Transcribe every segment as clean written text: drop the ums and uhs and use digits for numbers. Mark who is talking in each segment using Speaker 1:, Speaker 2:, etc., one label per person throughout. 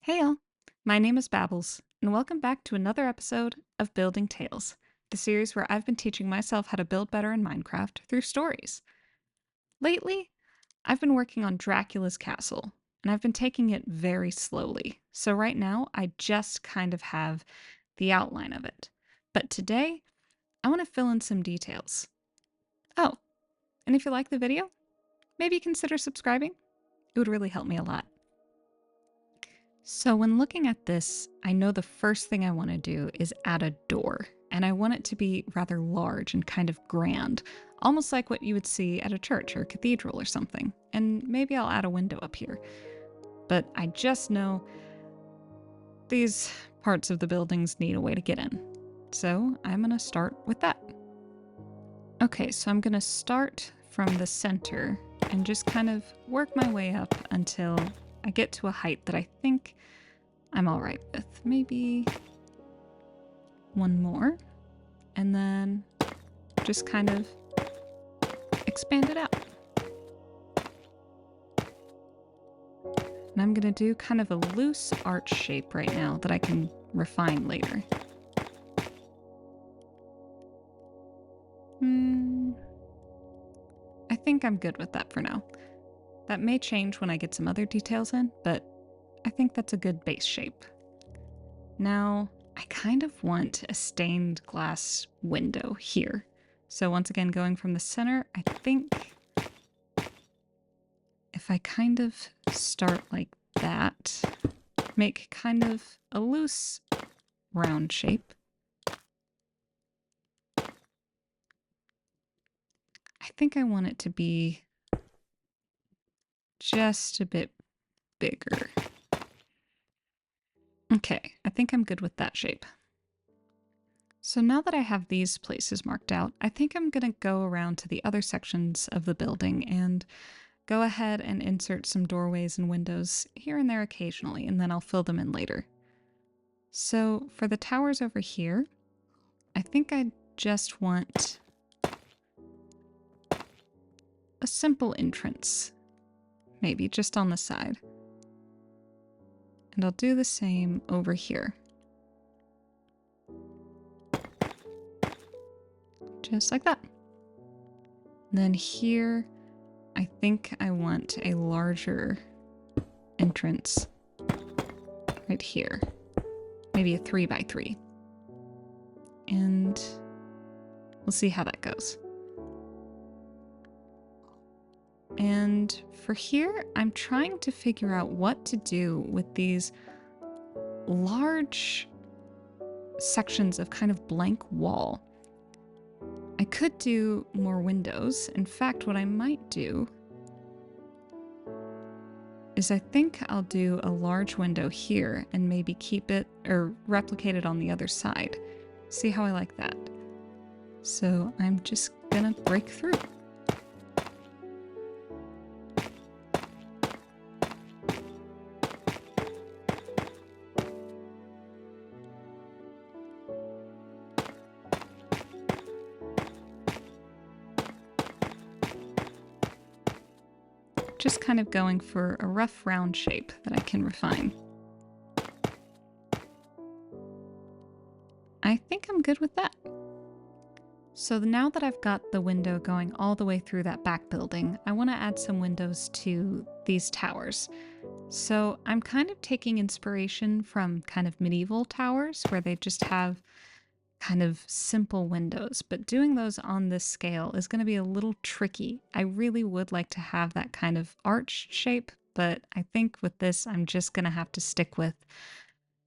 Speaker 1: Hey all, my name is Babbles, and welcome back to another episode of Building Tales, the series where I've been teaching myself how to build better in Minecraft through stories. Lately, I've been working on Dracula's castle, and I've been taking it very slowly, so right now I just kind of have the outline of it. But today, I want to fill in some details. Oh, and if you like the video, maybe consider subscribing. It would really help me a lot. So when looking at this, I know the first thing I want to do is add a door, and I want it to be rather large and kind of grand, almost like what you would see at a church or cathedral or something. And maybe I'll add a window up here. But I just know these parts of the buildings need a way to get in. So I'm going to start with that. Okay, so I'm going to start from the center and just kind of work my way up until I get to a height that I think I'm all right with. Maybe one more, and then just kind of expand it out. And I'm going to do kind of a loose arch shape right now that I can refine later. I think I'm good with that for now. That may change when I get some other details in, but I think that's a good base shape. Now, I kind of want a stained glass window here. So once again, going from the center, I think if I kind of start like that, make kind of a loose round shape. I think I want it to be just a bit bigger. Okay, I think I'm good with that shape. So now that I have these places marked out, I think I'm going to go around to the other sections of the building and go ahead and insert some doorways and windows here and there occasionally, and then I'll fill them in later. So for the towers over here, I think I just want a simple entrance, maybe just on the side. And I'll do the same over here. Just like that. Then here, I think I want a larger entrance right here. Maybe a 3x3. And we'll see how that goes. And for here, I'm trying to figure out what to do with these large sections of kind of blank wall. I could do more windows. In fact, what I might do is I think I'll do a large window here and maybe keep it or replicate it on the other side. See how I like that. So I'm just gonna break through. Just kind of going for a rough round shape that I can refine. I think I'm good with that. So now that I've got the window going all the way through that back building, I want to add some windows to these towers. So I'm kind of taking inspiration from kind of medieval towers where they just have kind of simple windows, but doing those on this scale is going to be a little tricky. I really would like to have that kind of arch shape, but I think with this, I'm just going to have to stick with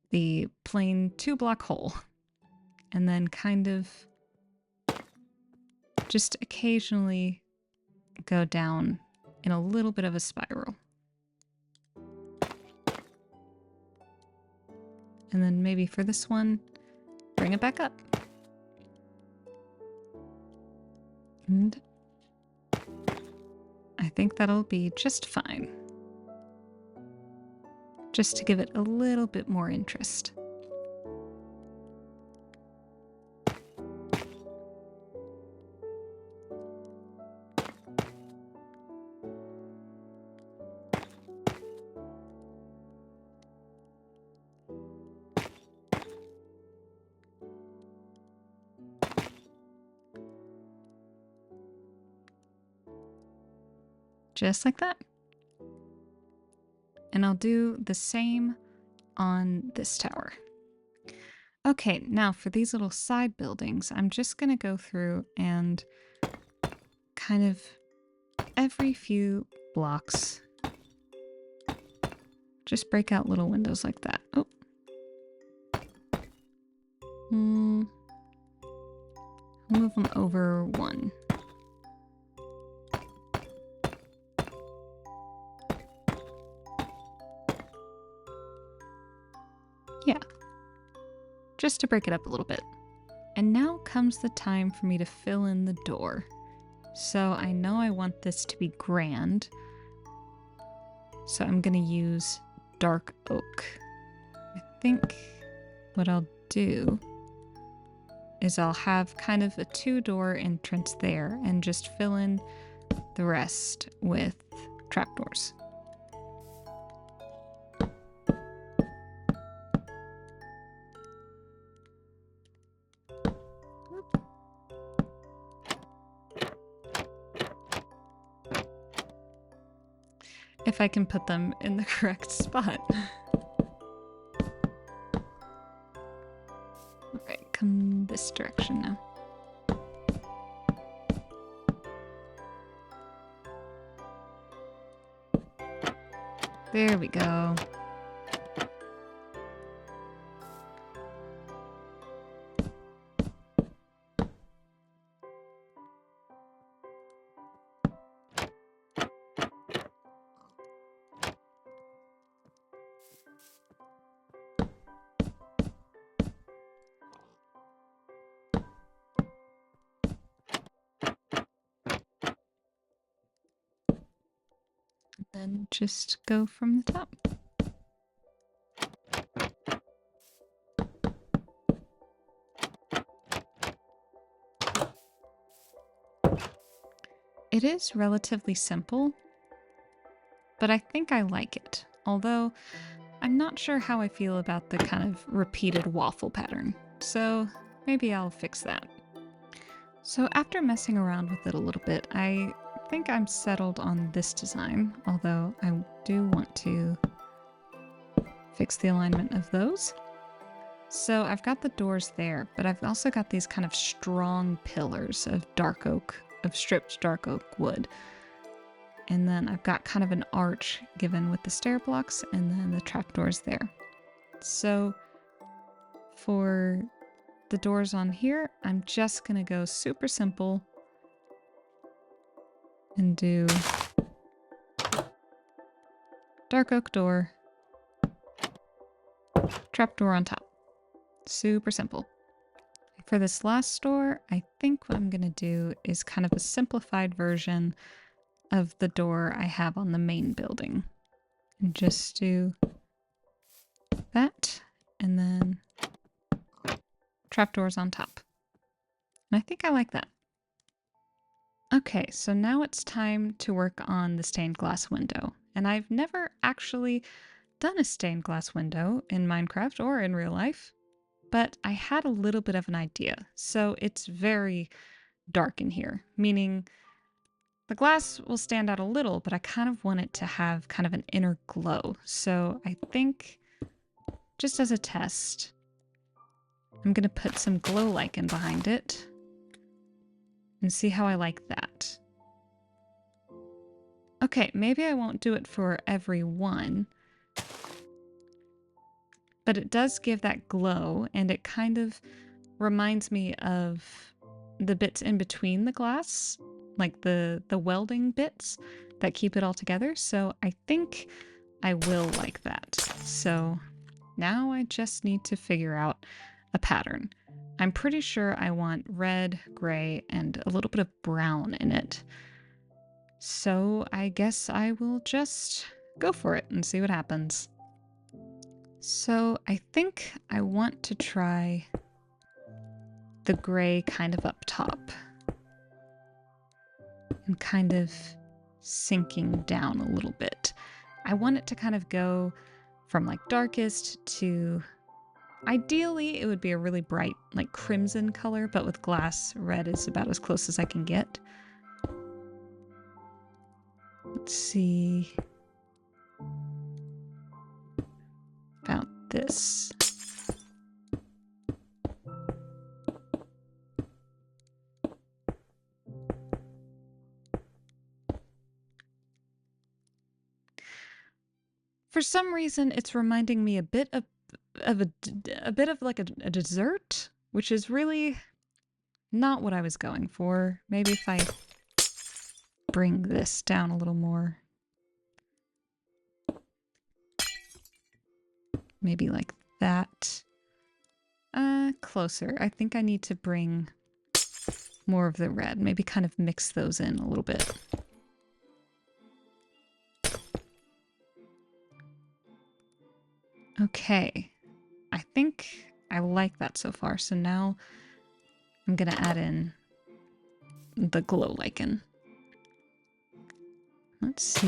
Speaker 1: the plain 2-block hole and then kind of just occasionally go down in a little bit of a spiral. And then maybe for this one, bring it back up. And I think that'll be just fine. Just to give it a little bit more interest. Just like that. And I'll do the same on this tower. Okay, now for these little side buildings, I'm just going to go through and kind of every few blocks just break out little windows like that. Oh. Move them over one. Yeah. Just to break it up a little bit. And now comes the time for me to fill in the door. So I know I want this to be grand. So I'm going to use dark oak. I think what I'll do is I'll have kind of a 2-door entrance there and just fill in the rest with trapdoors. If I can put them in the correct spot. Alright, come this direction now. There we go. Then just go from the top. It is relatively simple, but I think I like it. Although, I'm not sure how I feel about the kind of repeated waffle pattern. So, maybe I'll fix that. So after messing around with it a little bit, I think I'm settled on this design, although I do want to fix the alignment of those. So I've got the doors there, but I've also got these kind of strong pillars of dark oak, of stripped dark oak wood. And then I've got kind of an arch given with the stair blocks and then the trapdoors there. So for the doors on here, I'm just gonna go super simple and do dark oak door, trapdoor on top. Super simple. For this last door, I think what I'm gonna do is kind of a simplified version of the door I have on the main building. And just do that, and then trapdoors on top. And I think I like that. Okay, so now it's time to work on the stained glass window. And I've never actually done a stained glass window in Minecraft or in real life, but I had a little bit of an idea. So it's very dark in here, meaning the glass will stand out a little, but I kind of want it to have kind of an inner glow. So I think, just as a test, I'm going to put some glow lichen behind it and see how I like that. Okay, maybe I won't do it for every one, but it does give that glow, and it kind of reminds me of the bits in between the glass, like the welding bits that keep it all together. So I think I will like that. So now I just need to figure out a pattern. I'm pretty sure I want red, gray, and a little bit of brown in it. So I guess I will just go for it and see what happens. So I think I want to try the gray kind of up top and kind of sinking down a little bit. I want it to kind of go from like darkest to, ideally it would be a really bright like crimson color, but with glass, red is about as close as I can get. Let's see about this. For some reason, it's reminding me a bit of like a dessert, which is really not what I was going for. Maybe if I bring this down a little more. Maybe like that. Closer. I think I need to bring more of the red. Maybe kind of mix those in a little bit. Okay. I think I like that so far. So now I'm gonna add in the glow lichen. Let's see.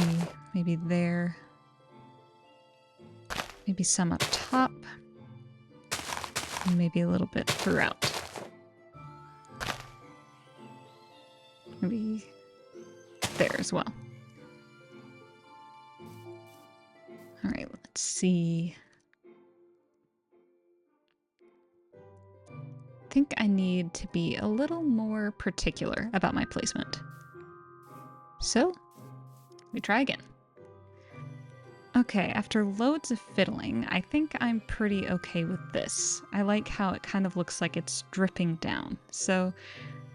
Speaker 1: Maybe there. Maybe some up top. And maybe a little bit throughout. Maybe there as well. All right, let's see. I think I need to be a little more particular about my placement. So, let me try again. Okay, after loads of fiddling, I think I'm pretty okay with this. I like how it kind of looks like it's dripping down. So,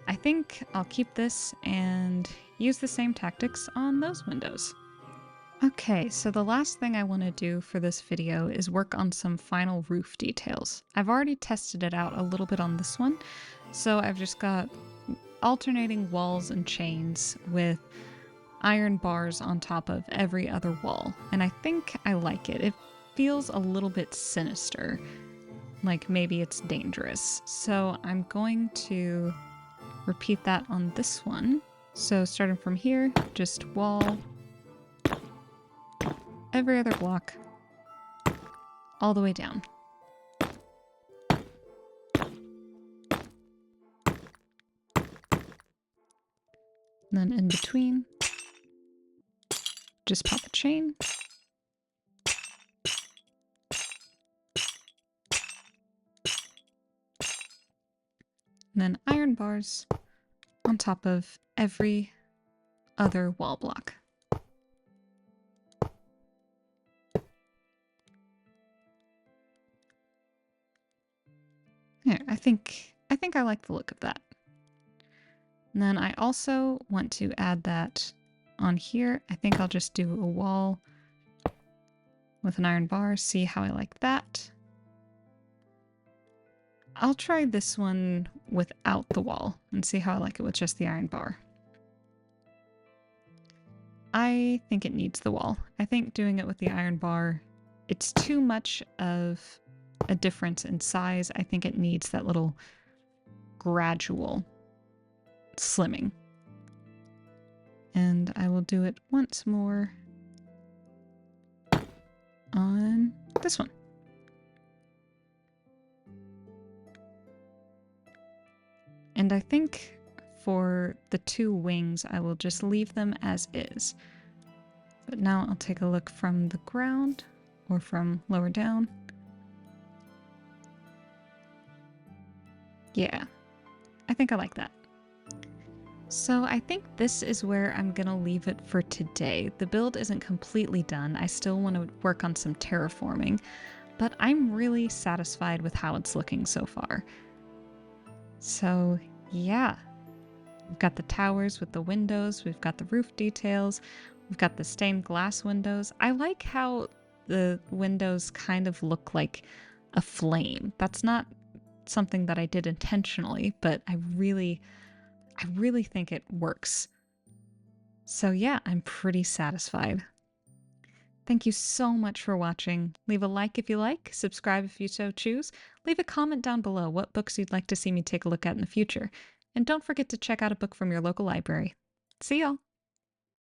Speaker 1: I think I'll keep this and use the same tactics on those windows. Okay, so the last thing I want to do for this video is work on some final roof details. I've already tested it out a little bit on this one, so I've just got alternating walls and chains with iron bars on top of every other wall, and I think I like it. It feels a little bit sinister, like maybe it's dangerous. So I'm going to repeat that on this one. So starting from here, just wall, every other block, all the way down. And then in between, just pop a chain. And then iron bars on top of every other wall block. There, I think I like the look of that. And then I also want to add that on here. I think I'll just do a wall with an iron bar, see how I like that. I'll try this one without the wall and see how I like it with just the iron bar. I think it needs the wall. I think doing it with the iron bar, it's too much of a difference in size. I think it needs that little gradual slimming. And I will do it once more on this one. And I think for the two wings, I will just leave them as is. But now I'll take a look from the ground or from lower down. Yeah, I think I like that. So I think this is where I'm gonna leave it for today. The build isn't completely done. I still want to work on some terraforming, but I'm really satisfied with how it's looking so far. So yeah, we've got the towers with the windows, we've got the roof details, we've got the stained glass windows. I like how the windows kind of look like a flame. That's not something that I did intentionally, but I really think it works. So yeah, I'm pretty satisfied. Thank you so much for watching. Leave a like if you like, subscribe if you so choose, leave a comment down below what books you'd like to see me take a look at in the future, and don't forget to check out a book from your local library. See y'all!